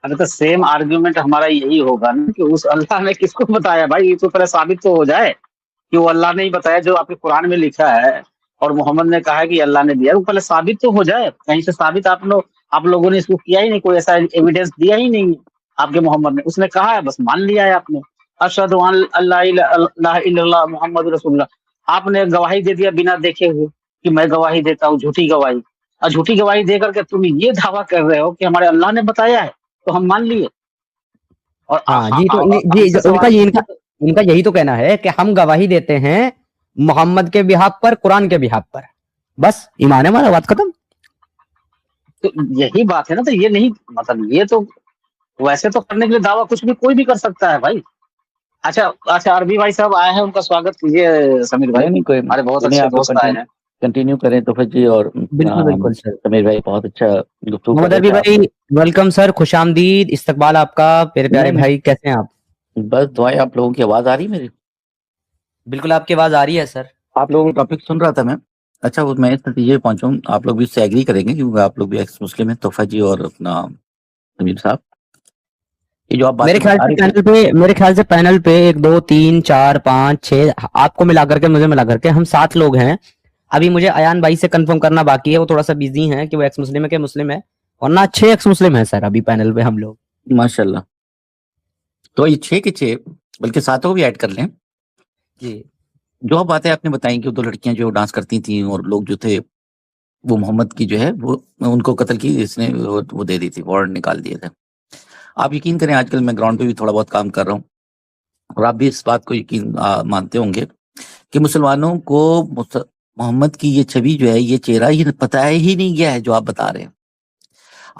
अरे तो सेम आर्ग्यूमेंट हमारा यही होगा ना कि उस अल्लाह ने किसको बताया भाई, ये तो पहले साबित तो हो जाए कि वो अल्लाह ने ही बताया जो आपके कुरान में लिखा है और मोहम्मद ने कहा है कि अल्लाह ने दिया, वो पहले साबित तो हो जाए। कहीं से साबित आप लोगों ने इसको किया ही नहीं, कोई ऐसा एविडेंस दिया ही नहीं आपके मोहम्मद ने। उसने कहा है बस मान लिया है आपने, अशहदु अन अल्ला इलाहा इल्लल्लाह मुहम्मद रसूलुल्लाह। आपने गवाही दे दिया बिना देखे हुए कि मैं गवाही देता हूँ, झूठी गवाही। और झूठी गवाही दे करके तुम ये दावा कर रहे हो कि हमारे अल्लाह ने बताया है, तो हम मान लिए। और हाँ जी, तो जी हमसे उनका सवाल इनका इनका यही तो कहना है कि हम गवाही देते हैं मोहम्मद के बिहाफ पर, कुरान के बिहाफ पर, बस ईमान है हमारा, बात खत्म। तो यही बात है ना। तो ये नहीं मतलब ये तो वैसे तो करने के लिए दावा कुछ भी कोई भी कर सकता है भाई। अच्छा अच्छा, अरबी भाई साहब आए हैं, उनका स्वागत कीजिए। समीर भाई नहीं कोई हमारे बहुत नहीं, अच्छे आप लोग दोस्त आए हैं। कंटिन्यू करें तो फिर जी। और बिल्कुल बिल्कुल सर। समीर भाई बहुत अच्छा गुफ्तगू कर मोहम्मद रहे अरबी थे आप। भाई वेलकम सर, खुशामदीद, इस्तकबाल आपका। मेरे प्यारे नहीं भाई कैसे हैं आप? नहीं, बस दुआएं। आप लोगों की आवाज आ रही है मेरी? बिल्कुल आपकी आवाज आ रही है सर। आप लोगों का टॉपिक सुन रहा था मैं। अच्छा, वो मैं इस नतीजे पे पहुंचा हूं, आप लोग भी इससे एग्री करेंगे क्योंकि आप लोग भी एक्स मुस्लिम हैं, तोहफा जी और अपना समीर साहब। ये जो आप मेरे बातें ख्याल बता से रहे थे, पैनल पे मेरे ख्याल से पैनल पे 1 2 3 4 5 6 आपको मिला करके, मुझे मिला करके हम 7 लोग हैं। अभी मुझे अयान भाई से कंफर्म करना बाकी है, वो थोड़ा सा बिजी हैं कि वो एक्स मुस्लिम है कि मुस्लिम है, वरना 6 एक्स मुस्लिम है सर अभी पैनल पे हम लोग। माशाल्लाह। तो ये 6 के 6, बल्कि 7 को भी ऐड कर लें। जी जो आप बातें आपने बताई कि 2 लड़कियां जो डांस करती थी और लोग जो थे वो मोहम्मद की जो है वो उनको कत्ल की, इसने वो दे दी थी, वारंट निकाल दिए थे। आप यकीन करें, आजकल मैं ग्राउंड पे भी थोड़ा बहुत काम कर रहा हूँ और आप भी इस बात को यकीन मानते होंगे कि मुसलमानों को मोहम्मद की ये छवि जो है, ये चेहरा ही पता ही नहीं गया है जो आप बता रहे हैं।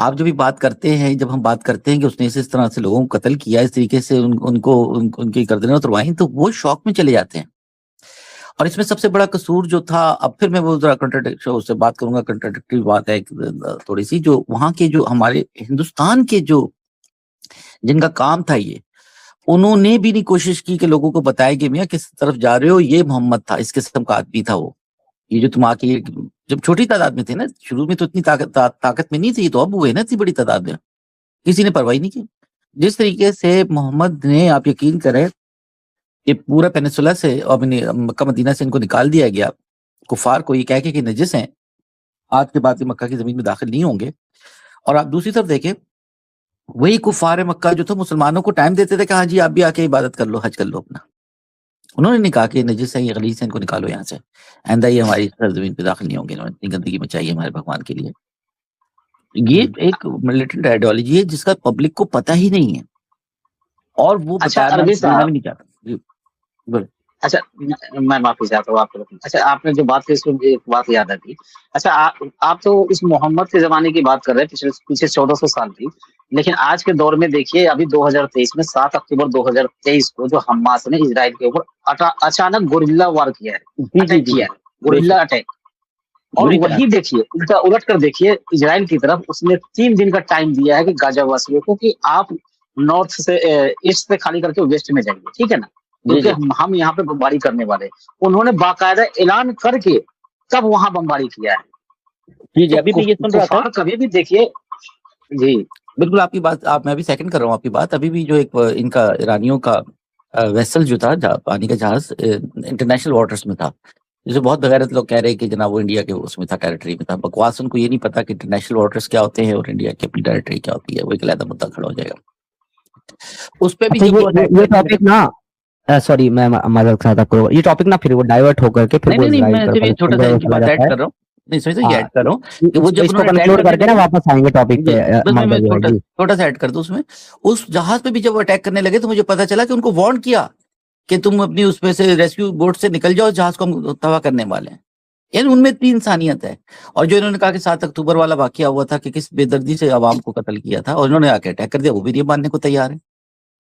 आप जब भी बात करते हैं, जब हम बात करते हैं कि उसने इस तरह से लोगों को कत्ल किया, इस तरीके से उनकी गर्दनें उतरवाई, तो वो शौक में चले जाते हैं। और इसमें सबसे बड़ा कसूर जो था, अब फिर मैं वो जरा कंट्राडिक्शन उससे बात करूंगा, कंट्राडिक्टरी बात है थोड़ी सी, जो वहां के जो हमारे हिंदुस्तान के जो जिनका काम था ये, उन्होंने भी नहीं कोशिश की कि लोगों को बताया कि मियां किस तरफ जा रहे हो, ये मोहम्मद था, इस किस्म का आदमी था वो। ये जो तुम आके जब छोटी तादाद में थे ना, शुरू में तो इतनी ताकत में नहीं थी, तो अब हुए ना इतनी बड़ी तादाद में, किसी ने परवाही नहीं की। जिस तरीके से मोहम्मद ने, आप यकीन करें, ये पूरा पेनिसुला से और मक्का मदीना से इनको निकाल दिया गया, कुफार को ये कह के कि नजिस हैं, आज के बाद मक्का की जमीन में दाखिल नहीं होंगे। और आप दूसरी तरफ देखें, वही कुफार मक्का जो थे मुसलमानों को टाइम देते थे कि हाँ जी आप भी आके इबादत कर लो, हज कर लो अपना। उन्होंने नहीं कहा कि नजिस है, ये गलीज है, इनको निकालो यहाँ से, आइंदा ये हमारी सरजमीन पे दाखिल नहीं होंगे, इन्होंने इतनी गंदगी मचाई है हमारे भगवान के लिए। ये एक मिलिटेंट आइडियोलॉजी है जिसका पब्लिक को पता ही नहीं है, और वो अच्छा बताना अरबी देना साहब, भी नहीं चाहता। जी बोलो। अच्छा, मैं माफी चाहता हूँ आपको। अच्छा, आपने जो बात की इसमें मुझे एक बात याद आती। अच्छा, आप तो इस मोहम्मद के जमाने की बात कर रहे हैं, पिछले पीछे 1400 साल की। लेकिन आज के दौर में देखिए, अभी 2023 में 7 अक्टूबर 2023 को जो हमास ने इजराइल के ऊपर अचानक गोरिल्ला वार किया है, जी जी अटैक जी किया जी, है, गोरिल्ला बेशक अटैक। और बुरी तरह वही देखिए, उल्टा उलट कर देखिए, इजराइल की तरफ उसने 3 दिन का टाइम दिया है कि गाजा वासियों को कि आप नॉर्थ से ईस्ट से खाली करके वेस्ट में जाइए, ठीक है ना? जी क्योंकि जी हम यहाँ पे बमबारी करने वाले हैं। उन्होंने बाकायदा ऐलान करके तब वहां बमबारी किया है। जी जी, तो अभी मैं ये सुन रहा था, कुफार कभी भी देखिए। जी बिल्कुल आपकी बात, आप मैं भी सेकंड कर रहा हूँ आपकी बात। अभी भी जो एक इनका ईरानियों का वेसल जो था, पानी का जहाज इंटरनेशनल वाटर्स में था, जिसे बहुत बगैरत लोग कह रहे हैं कि जनाब वो इंडिया के उसमें था, टेरिटरी में था। बकवास, उनको ये नहीं पता कि इंटरनेशनल वाटर्स क्या होते हैं और इंडिया की अपनी टेरिटरी क्या होती है। वो एक अलग मुद्दा खड़ा हो जाएगा उस पर भी अच्छा, जब वो अटैक ये करने लगे। टॉपिक ना, सॉरी मैं मदद चाहता आपको, ये टॉपिक ना फिर वो डाइवर्ट होकर के फिर नहीं वो नहीं नहीं, इजराइल मैं पर सिर्फ ये छोटा सा इनकी चला बात ऐड जाता है। कर रहा हूँ। नहीं समझ ये हाँ, ऐड कर रहा हूँ कि वो जब इसको उन्होंने अटैक कंक्लूड करने करके ना लगे, वापस आएंगे टॉपिक जी, पे, बस मैं माधव भाई छोटा जी। छोटा सा ऐड कर दूं उसमें। उस जहाज पे भी जब वो अटैक करने लगे तो मुझे पता चला कि उनको वार्न किया कि तुम अपनी उसमें से रेस्क्यू बोट से निकल जाओ, जहाज को हम तबाह करने वाले हैं। यानी उनमें इतनी इंसानियत है। और जो इन्होंने कहा कि 7 अक्टूबर वाला वाकया हुआ था कि किस बेदर्दी से आवाम को कत्ल किया था और इन्होंने आके अटैक कर दिया, वो भी ये मानने को तैयार है।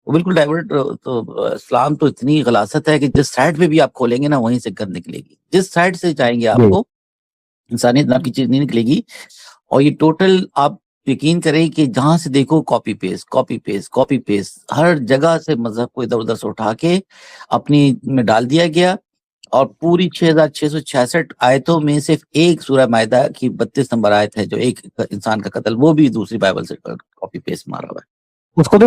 वो बिल्कुल डाइवर्ट। तो इस्लाम तो इतनी गलासत है कि जिस साइड पे भी आप खोलेंगे ना वहीं से गंद निकलेगी, जिस साइड से चाहेंगे जी आपको इंसानियत नाम की चीज नहीं निकलेगी। और ये टोटल आप यकीन करें कि जहां से देखो copy paste copy paste copy paste, हर जगह से मजहब को इधर उधर से उठा के अपनी में डाल दिया गया। और पूरी 6666 आयतों में सिर्फ एक सूरह मायदा की 32 नंबर आयत है जो एक इंसान का कत्ल, वो भी दूसरी बाइबल से कॉपी पेस्ट मारा हुआ है। उसको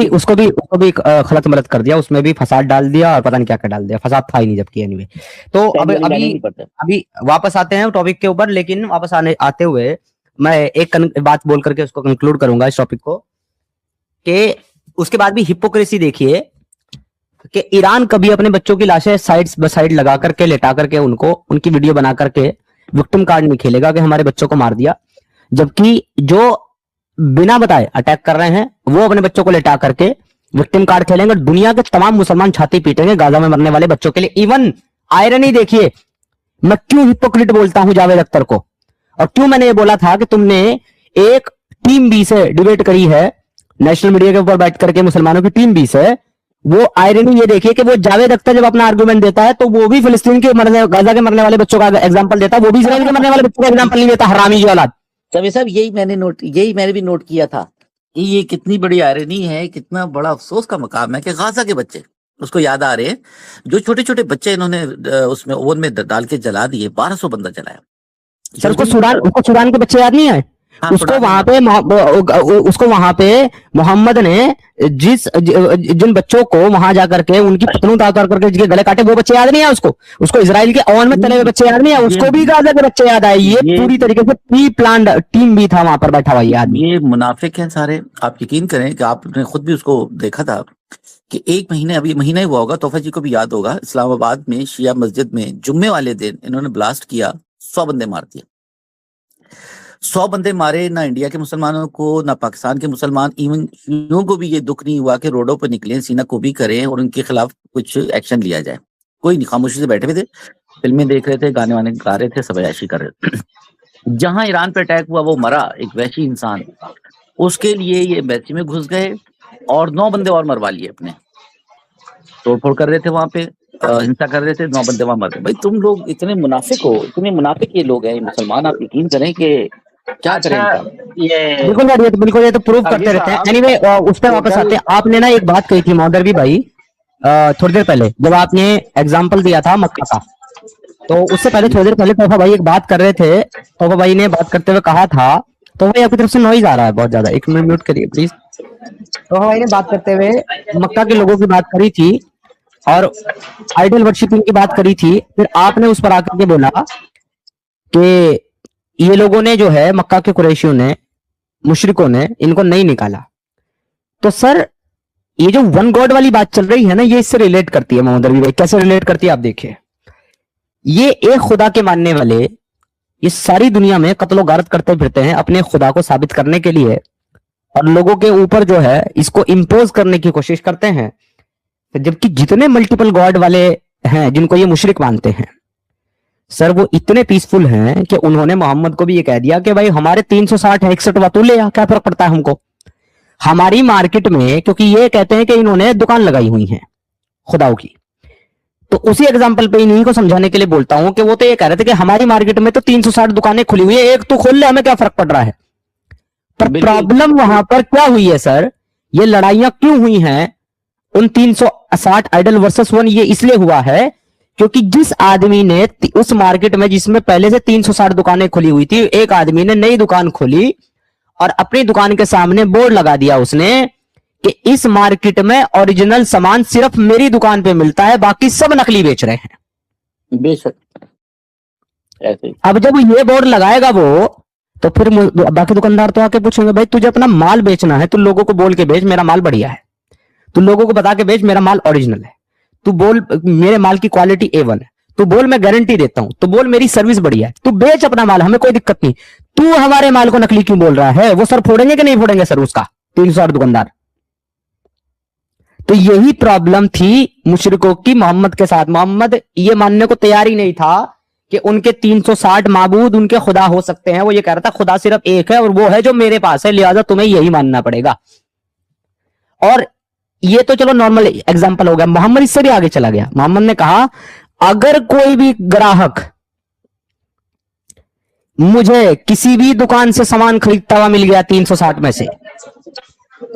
भी खलत मलत कर दिया, उसमें भी फसाद डाल दिया और पता नहीं क्या क्या डाल दिया, फसाद था ही नहीं जबकि। एनीवे, तो अब पहले वाली अभी लाइनें नहीं पढ़ते। अभी वापस आते हैं टॉपिक के ऊपर। लेकिन वापस आते हुए मैं एक बात बोल करके उसको कंक्लूड करूंगा इस टॉपिक को, कि उसके बाद भी हिपोक्रेसी देखिए कि ईरान कभी अपने बच्चों की लाशें साइड बाय साइड लगा करके, लेटा करके, उनको उनकी वीडियो बना करके विक्टिम कार्ड नहीं खेलेगा कि हमारे बच्चों को मार दिया, जबकि जो बिना बताए अटैक कर रहे हैं वो अपने बच्चों को लेटा करके विक्टिम कार्ड खेलेंगे। दुनिया के तमाम मुसलमान छाती पीटेंगे गाजा में मरने वाले बच्चों के लिए। इवन आयरनी देखिए, मैं क्यों हिपोक्रेट बोलता हूं जावेद अख्तर को, और क्यों मैंने ये बोला था कि तुमने एक टीम बी से डिबेट करी है नेशनल मीडिया के ऊपर बैठ करके, मुसलमानों की टीम बी से। वो आयरनी ये देखिए कि वो जावेद अख्तर जब अपना आर्गुमेंट देता है तो वो भी फिलिस्तीन के मरने, गाजा के मरने वाले बच्चों का एग्जांपल देता है, वो भी इजराइल के मरने वाले बच्चों का एग्जांपल नहीं देता, हरामी जो औलाद। सभी साहब यही मैंने भी नोट किया था। ये कितनी बड़ी आयरनी है, कितना बड़ा अफसोस का मकाम है कि गाजा के बच्चे उसको याद आ रहे हैं। जो छोटे छोटे बच्चे इन्होंने उसमें ओवन में डाल के जला दिए, 1200 बंदा जलाया। सर उसको सूडान के बच्चे याद नहीं आए? हाँ, उसको वहां पे मोहम्मद ने जिन बच्चों को वहां जाकर के उनकी पतलूं उतार करके जिनके गले काटे, वो बच्चे याद नहीं है उसको इजराइल के ओवन में तले हुए बच्चे याद नहीं है उसको भी गाजा के बच्चे याद आए। ये पूरी तरीके से प्री प्लान्ड टीम भी था वहां पर बैठा हुआ ये आदमी। ये मुनाफिक हैं सारे। आप यकीन करें कि आपने खुद भी उसको देखा था कि एक महीने, अभी महीना ही हुआ होगा, तोफा जी को भी याद होगा, इस्लामाबाद में शिया मस्जिद में जुम्मे वाले दिन इन्होंने ब्लास्ट किया, 100 बंदे मार दिए। 100 बंदे मारे। ना इंडिया के मुसलमानों को, ना पाकिस्तान के मुसलमान, इवन शियों को भी ये दुख नहीं हुआ कि रोडों पर निकलें, सीना को भी करें और उनके खिलाफ कुछ एक्शन लिया जाए। कोई नहीं, खामोशी से बैठे हुए थे, फिल्में देख रहे थे, गाने वाने गा रहे थे, सब ऐशी कर रहे थे। जहां ईरान पे अटैक हुआ वो मरा, एक वैशी इंसान, उसके लिए ये एम्बेसी में घुस गए और 9 बंदे और मरवा लिए अपने। तोड़फोड़ कर रहे थे वहां पे, हिंसा कर रहे थे, 9 बंदे वहां मर गए। भाई तुम लोग इतने मुनाफिक हो, इतने मुनाफिक ये लोग हैं मुसलमान, आप यकीन करें कि क्या करें अच्छा, इनका। ये बिल्कुल ये तो प्रूव करते रहते हैं। एनीवे, उस पर वापस आते हैं। आपने ना एक बात कही थी मौदरवी भाई थोड़ी देर पहले, जब आपने एग्जाम्पल दिया था मक्का का, तो उससे पहले थोड़ी देर पहले तोफा भाई एक बात कर रहे थे। तोफा भाई ने बात करते हुए कहा था, तो भाई आपकी तरफ से नॉइज आ रहा है बहुत ज्यादा, एक मिनट म्यूट करिए प्लीज। तोफा भाई ने बात करते हुए मक्का के लोगों की बात करी थी और आइडल वर्शिपिंग की बात करी थी। फिर आपने उस पर आकर के बोला कि ये लोगों ने जो है, मक्का के कुरैशियों ने, मुशरिकों ने इनको नहीं निकाला। तो सर ये जो वन गॉड वाली बात चल रही है ना, ये इससे रिलेट करती है मोहम्मद रबी भाई। कैसे रिलेट करती है आप देखिए। ये एक खुदा के मानने वाले ये सारी दुनिया में कत्लो गारत करते फिरते हैं अपने खुदा को साबित करने के लिए, और लोगों के ऊपर जो है इसको इम्पोज करने की कोशिश करते हैं। जबकि जितने मल्टीपल गॉड वाले हैं जिनको ये मुशरिक मानते हैं सर, वो इतने पीसफुल हैं कि उन्होंने मोहम्मद को भी ये कह दिया कि भाई हमारे 360 है 61 वाट तू ले आ, क्या फर्क पड़ता है हमको। हमारी मार्केट में, क्योंकि ये कहते हैं कि इन्होंने दुकान लगाई हुई है खुदाओं की, तो उसी एग्जांपल पे इन्हीं को समझाने के लिए बोलता हूं कि वो तो ये कह रहे थे कि हमारी मार्केट में तो 360 दुकानें खुली हुई है, एक तू खोल ले, हमें क्या फर्क पड़ रहा है। पर बिल्कुल। प्रॉब्लम वहां पर क्या हुई है सर, ये लड़ाइयां क्यों हुई हैं उन 360 आइडल वर्सेस 1, ये इसलिए हुआ है क्योंकि जिस आदमी ने उस मार्केट में जिसमें पहले से 360 दुकानें खुली हुई थी, एक आदमी ने नई दुकान खोली और अपनी दुकान के सामने बोर्ड लगा दिया उसने कि इस मार्केट में ओरिजिनल सामान सिर्फ मेरी दुकान पे मिलता है, बाकी सब नकली बेच रहे हैं। बेशक ऐसे ही। अब जब ये बोर्ड लगाएगा वो, तो फिर बाकी दुकानदार तो आके पूछेंगे भाई तुझे अपना माल बेचना है, तू लोगों को बोल के बेच मेरा माल बढ़िया है, तू लोगों को बता के बेच मेरा माल ओरिजिनल है, तू बोल मेरे माल की क्वालिटी A1 है, तू बोल मैं गारंटी देता हूं, तू बोल मेरी सर्विस बढ़िया है, तू बेच अपना माल, हमें कोई दिक्कत नहीं। तू हमारे माल को नकली क्यों बोल रहा है? वो सर फोड़ेंगे कि नहीं फोड़ेंगे सर उसका 360 दुकानदार? तो यही प्रॉब्लम थी मुशरिकों की मोहम्मद के साथ। मोहम्मद ये मानने को तैयार ही नहीं था कि उनके 360 माबूद उनके खुदा हो सकते हैं। वो ये कह रहा था खुदा सिर्फ एक है और वो है जो मेरे पास है, लिहाजा तुम्हें यही मानना पड़ेगा। और ये तो चलो नॉर्मल एग्जांपल हो गया। मोहम्मद इससे भी आगे चला गया। मोहम्मद ने कहा अगर कोई भी ग्राहक मुझे किसी भी दुकान से सामान खरीदता हुआ मिल गया 360 में से,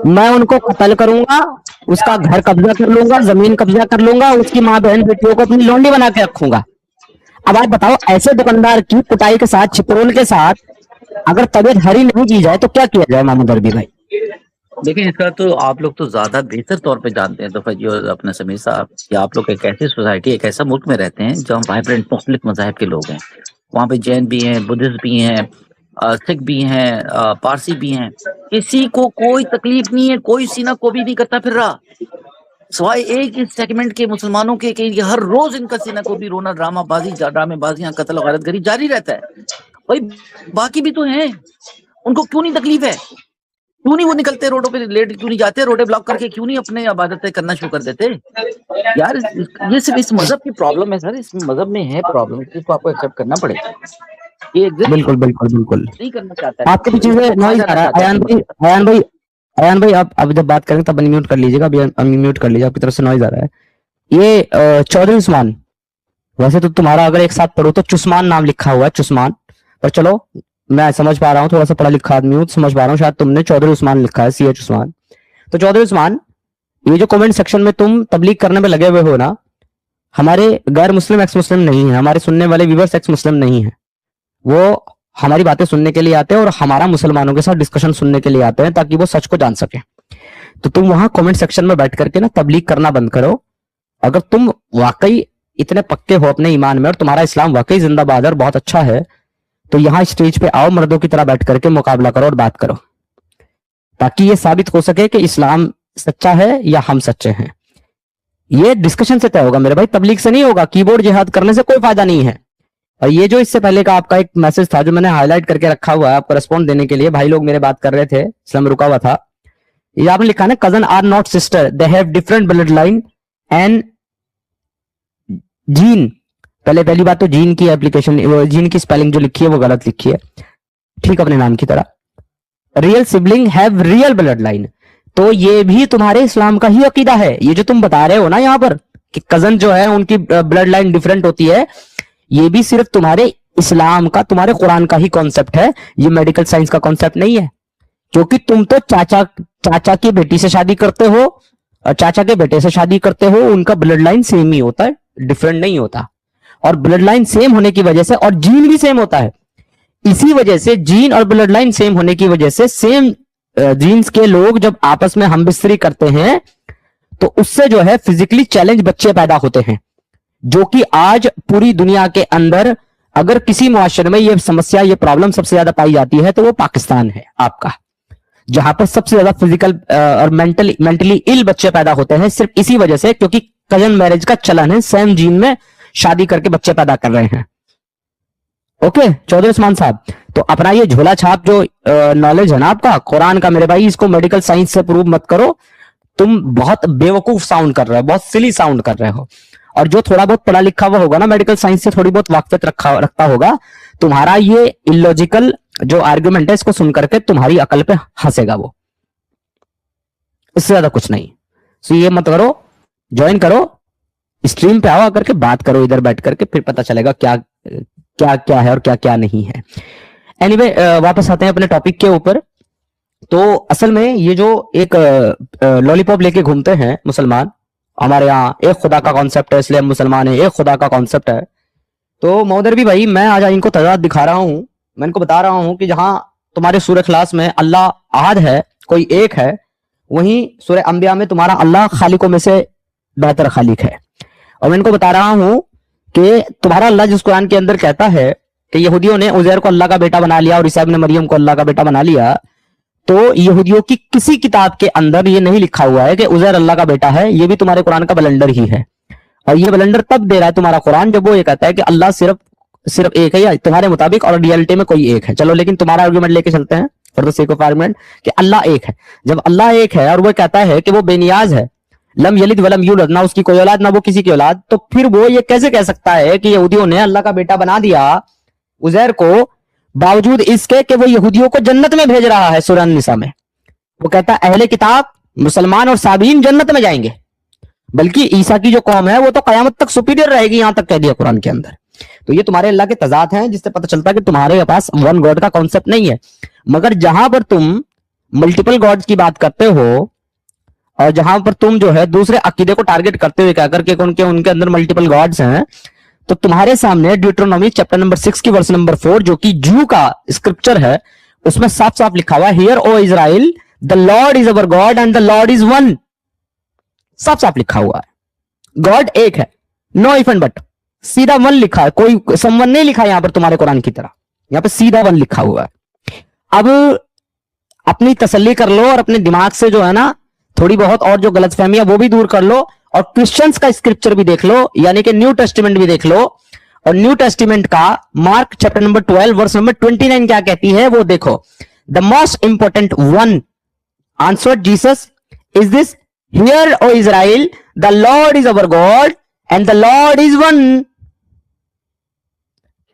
मैं उनको कत्ल करूंगा, उसका घर कब्जा कर लूंगा, जमीन कब्जा कर लूंगा, उसकी मां बहन बेटियों को अपनी लौंडी बना के रखूंगा। अब आप बताओ ऐसे दुकानदार की कुटाई के साथ, छिपरोल के साथ अगर तबीयत हरी नहीं की जाए तो क्या किया जाए मोहम्मद अरबी भाई? देखिए इसका तो आप लोग तो ज्यादा बेहतर तौर पे जानते हैं तो फजी और अपने समीर साहब कि आप लोग एक ऐसी सोसाइटी, एक ऐसा मुल्क में रहते हैं जहाँ वाइब्रेंट मुख्तलिफ मज़ाहिब के लोग हैं। वहाँ पे जैन भी हैं, बुद्धिस्ट भी हैं, सिख भी हैं, पारसी भी हैं। किसी को कोई तकलीफ नहीं है, कोई सीना को भी नहीं करता फिर रहा, सिवाय एक इस सेगमेंट के मुसलमानों के कि हर रोज इनका सीना को भी रोना, ड्रामेबाजियां, कत्ल गारतगरी जारी रहता है। भाई बाकी भी तो हैं, उनको क्यों नहीं तकलीफ है? क्यों नहीं वो निकलते रोडों पे, लेट क्यों नहीं जाते, रोडे ब्लॉक करके क्यों नहीं अपने इबादतें करना शुरू कर देते? यार ये सिर्फ इस मजहब की प्रॉब्लम है सर, इस मजहब में है प्रॉब्लम, इसको आपको एक्सेप्ट करना पड़ेगा। ये बिल्कुल बिल्कुल बिल्कुल नहीं करना चाहता है। आपके पीछे से नॉइज आ रहा है। अयान भाई आप जब बात करेंगे तब अनम्यूट कर लीजिएगा, अभी अनम्यूट कर लीजिए, आपकी तरफ से नॉइज आ रहा है। ये चौधरी उस्मान, वैसे तो तुम्हारा अगर एक साथ पढ़ो तो चुस्मान नाम लिखा हुआ है, चुस्मान, पर चलो मैं समझ पा रहा हूँ, थोड़ा सा पढ़ा लिखा आदमी हूँ, समझ पा रहा हूँ, शायद तुमने चौधरी उस्मान लिखा है, CH उस्मान। तो चौधरी उस्मान, ये जो कमेंट सेक्शन में तुम तबलीग करने में लगे हुए हो ना, हमारे गैर मुस्लिम एक्स मुस्लिम नहीं है, हमारे सुनने वाले व्यूअर्स एक्स मुस्लिम नहीं है, वो हमारी बातें सुनने के लिए आते हैं और हमारा मुसलमानों के साथ डिस्कशन सुनने के लिए आते हैं ताकि वो सच को जान सके। तो तुम वहां कमेंट सेक्शन में बैठ करके ना तबलीग करना बंद करो। अगर तुम वाकई इतने पक्के हो अपने ईमान में और तुम्हारा इस्लाम वाकई जिंदाबाद और बहुत अच्छा है, तो यहाँ स्टेज पे आओ, मर्दों की तरह बैठ करके मुकाबला करो और बात करो, ताकि ये साबित हो सके कि इस्लाम सच्चा है या हम सच्चे हैं। ये डिस्कशन से तय होगा मेरे भाई, तबलीग से नहीं होगा। कीबोर्ड जिहाद करने से कोई फायदा नहीं है। और ये जो इससे पहले का आपका एक मैसेज था जो मैंने हाईलाइट करके रखा हुआ है आपको रिस्पॉन्ड देने के लिए, भाई लोग मेरे बात कर रहे थे, इस्लाम रुका हुआ था, ये आपने लिखा ना, cousin are not sister, they have different blood line and gene. पहली बात तो जीन की एप्लीकेशन, जीन की स्पेलिंग जो लिखी है वो गलत लिखी है, ठीक अपने नाम की तरह। Real sibling have real blood line, तो ये भी तुम्हारे इस्लाम का ही अकीदा है। ये जो तुम बता रहे हो ना यहाँ पर कि कजन जो है उनकी ब्लड लाइन डिफरेंट होती है, ये भी सिर्फ तुम्हारे इस्लाम का, तुम्हारे कुरान का ही कॉन्सेप्ट है, ये मेडिकल साइंस का कॉन्सेप्ट नहीं है। क्योंकि तुम तो चाचा की बेटी से शादी करते हो और चाचा के बेटे से शादी करते हो, उनका ब्लड लाइन सेम ही होता है, डिफरेंट नहीं होता। और ब्लड लाइन सेम होने की वजह से, और जीन भी सेम होता है, इसी वजह से जीन और ब्लड लाइन सेम होने की वजह से सेम जीन्स के लोग जब आपस में हमबिस्तरी करते हैं तो उससे जो है फिजिकली चैलेंज बच्चे पैदा होते हैं, जो कि आज पूरी दुनिया के अंदर अगर किसी मुआशरे में ये समस्या, ये प्रॉब्लम सबसे ज्यादा पाई जाती है तो वो पाकिस्तान है आपका, जहां पर सबसे ज्यादा फिजिकल और मेंटली इल बच्चे पैदा होते हैं, सिर्फ इसी वजह से क्योंकि कजन मैरिज का चलन है, सेम जीन में शादी करके बच्चे पैदा कर रहे हैं। ओके चौधरी उस्मान साहब, तो अपना ये झोला छाप जो नॉलेज है ना आपका कुरान का, मेरे भाई इसको मेडिकल साइंस से प्रूव मत करो, तुम बहुत बेवकूफ साउंड कर रहे हो, बहुत सिली साउंड कर रहे हो। और जो थोड़ा बहुत पढ़ा लिखा हुआ होगा ना, मेडिकल साइंस से थोड़ी बहुत वाकफियत रखता होगा, तुम्हारा ये इलॉजिकल जो आर्गुमेंट है इसको सुन करके तुम्हारी अकल पे हंसेगा वो, इससे ज्यादा कुछ नहीं। सो ये मत करो, ज्वाइन करो, स्ट्रीम पे आओ, आकर के बात करो इधर बैठ करके, फिर पता चलेगा क्या क्या क्या है और क्या क्या नहीं है। एनीवे, वापस आते हैं अपने टॉपिक के ऊपर। तो असल में ये जो एक लॉलीपॉप लेके घूमते हैं मुसलमान, हमारे यहाँ एक खुदा का कॉन्सेप्ट है इसलिए हम मुसलमान है, एक खुदा का कॉन्सेप्ट है। तो मौदर भी भाई, मैं आज इनको तजाद दिखा रहा हूं, मैं इनको बता रहा हूं कि जहां तुम्हारे सूरह इखलास में अल्लाह अहद है, कोई एक है, वहीं सूरह अंबिया में तुम्हारा अल्लाह खालिकों में से बेहतर खालिक है। और मैं इनको बता रहा हूं कि तुम्हारा अल्लाह जिस कुरान के अंदर कहता है कि यहूदियों ने उजैर को अल्लाह का बेटा बना लिया और ईसा इब्न मरियम को अल्लाह का बेटा बना लिया, तो यहूदियों की किसी किताब के अंदर ये नहीं लिखा हुआ है कि उजैर अल्लाह का बेटा है। ये भी तुम्हारे कुरान का बलंडर ही है, और ये बलंडर तब दे रहा है तुम्हारा कुरान जब वो ये कहता है कि अल्लाह सिर्फ एक है, या तुम्हारे मुताबिक, और रियलिटी में कोई एक है। चलो लेकिन तुम्हारा आर्गुमेंट लेके चलते हैं for the sake of argument कि अल्लाह एक है। जब अल्लाह एक है और वो कहता है कि वो बेनियाज है, लम यलिद वलम यूलद, ना उसकी कोई औलाद ना वो किसी की औलाद, तो फिर वो ये कैसे कह सकता है कि यहूदियों ने अल्लाह का बेटा बना दिया उजैर को, बावजूद इसके कि वो यहूदियों को जन्नत में भेज रहा है। सूरह निसा में वो कहता है अहले किताब मुसलमान और साबीन जन्नत में जाएंगे, बल्कि ईसा की जो कौम है वो तो कयामत तक सुपीरियर रहेगी, यहां तक कह दिया कुरान के अंदर। तो ये तुम्हारे अल्लाह के तजाद हैं, जिससे पता चलता है कि तुम्हारे पास वन गॉड का कॉन्सेप्ट नहीं है। मगर जहां पर तुम मल्टीपल गॉड्स की बात करते हो और जहां पर तुम जो है दूसरे अकीदे को टारगेट करते हुए कहकर के उनके अंदर मल्टीपल गॉड्स हैं, तो तुम्हारे सामने ड्यूटरोनॉमी चैप्टर नंबर 6 की वर्स नंबर 4 जो कि जू का स्क्रिप्चर है, उसमें साफ साफ लिखा हुआ है, hear O Israel the Lord is our God and the Lord is one. साफ साफ लिखा हुआ है, गॉड एक है, नो इफ एंड बट, सीधा वन लिखा है, कोई समवन नहीं लिखा है यहां पर तुम्हारे कुरान की तरह, यहां पर सीधा वन लिखा हुआ है। अब अपनी तसल्ली कर लो और अपने दिमाग से जो है ना थोड़ी बहुत और जो गलतफहमियां वो भी दूर कर लो, और क्रिश्चियंस का स्क्रिप्चर भी देख लो, यानी कि न्यू टेस्टिमेंट भी देख लो। और न्यू टेस्टिमेंट का Mark chapter number 12 verse number 29 क्या कहती है वो देखो। The most important one answered Jesus is this, hear O Israel the Lord is our God and the Lord is one.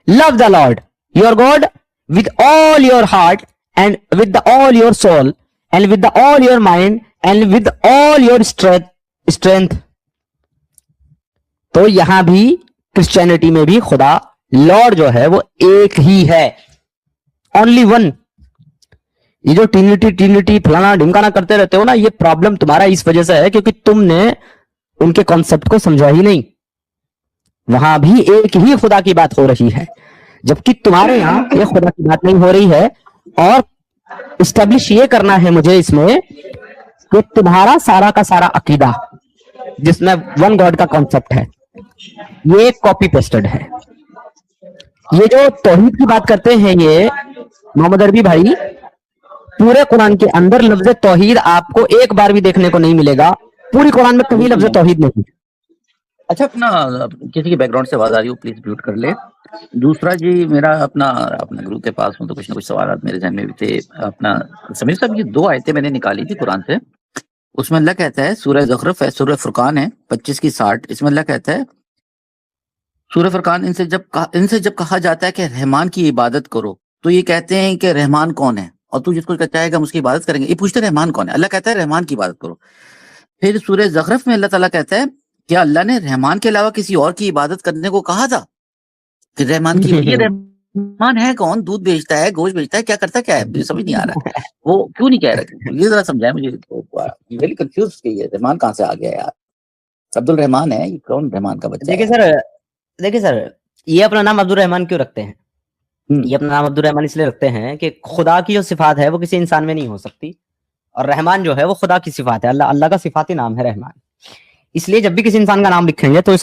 Love the Lord your God with all your heart and with all your soul and with all your mind and with all your strength. तो यहां भी Christianity में भी खुदा Lord जो है वो एक ही है, ओनली वन। ये जो ट्रिनिटी फलाना ढिमकाना करते रहते हो ना, ये प्रॉब्लम तुम्हारा इस वजह से है क्योंकि तुमने उनके कॉन्सेप्ट को समझा ही नहीं। वहां भी एक ही खुदा की बात हो रही है, जबकि तुम्हारे यहां ये खुदा की बात नहीं हो रही है। और इस्टेब्लिश ये करना है मुझे इसमें कि तुम्हारा सारा का सारा अकीदा जिसमें वन गॉड का कॉन्सेप्ट है ये कॉपी पेस्टेड है। ये जो तौहीद की बात करते हैं ये मोहम्मद अरबी भाई, पूरे कुरान के अंदर लफ्ज तौहीद आपको एक बार भी देखने को नहीं मिलेगा, पूरी कुरान में कहीं लफ्ज तौहीद नहीं। अच्छा, अपना किसी के बैकग्राउंड से आवाज आ रही हो प्लीज म्यूट कर ले। दूसरा जी, मेरा अपना गुरु के पास हूँ तो कुछ ना कुछ सवाल मेरे ध्यान में भी थे। अपना समीर साहब, ये 2 आयतें मैंने निकाली थी कुरान से, उसमें अल्लाह कहता है, सूरह ज़ुखरुफ है, सूरह फुरकान है 25 की 60, इसमें अल्लाह कहता है सूरह फुरकान, इनसे जब कहा जाता है कि रहमान की इबादत करो तो ये कहते हैं कि रहमान कौन है, और तू जिसको कहता है कि हम उसकी इबादत करेंगे, ये पूछते रहमान कौन है, अल्लाह कहता है रहमान की इबादत करो। फिर सूरह ज़ुखरुफ में अल्लाह ताला कहता है क्या अल्लाह ने रहमान के अलावा किसी और की इबादत करने को कहा था कि रहमान की? ये रहमान है कौन? दूध बेचता है, गोश्त बेचता है, क्या करता क्या है, मुझे समझ नहीं आ रहा है वो क्यों नहीं कह रहे, ये जरा समझाए मुझे। वेरी कंफ्यूज की है, रहमान कहाँ से आ गया यार? अब्दुल रहमान है, ये कौन रहमान का बच्चा? देखिए सर, ये अपना नाम अब्दुल रहमान क्यों रखते हैं? ये अपना नाम अब्दुल रहमान इसलिए रखते हैं कि खुदा की जो सिफात है वो किसी इंसान में नहीं हो सकती, और रहमान जो है वो खुदा की सिफात है, अल्लाह का सिफाती नाम है रहमान। इसलिए जब भी किसी इंसान का नाम लिखेंगे तो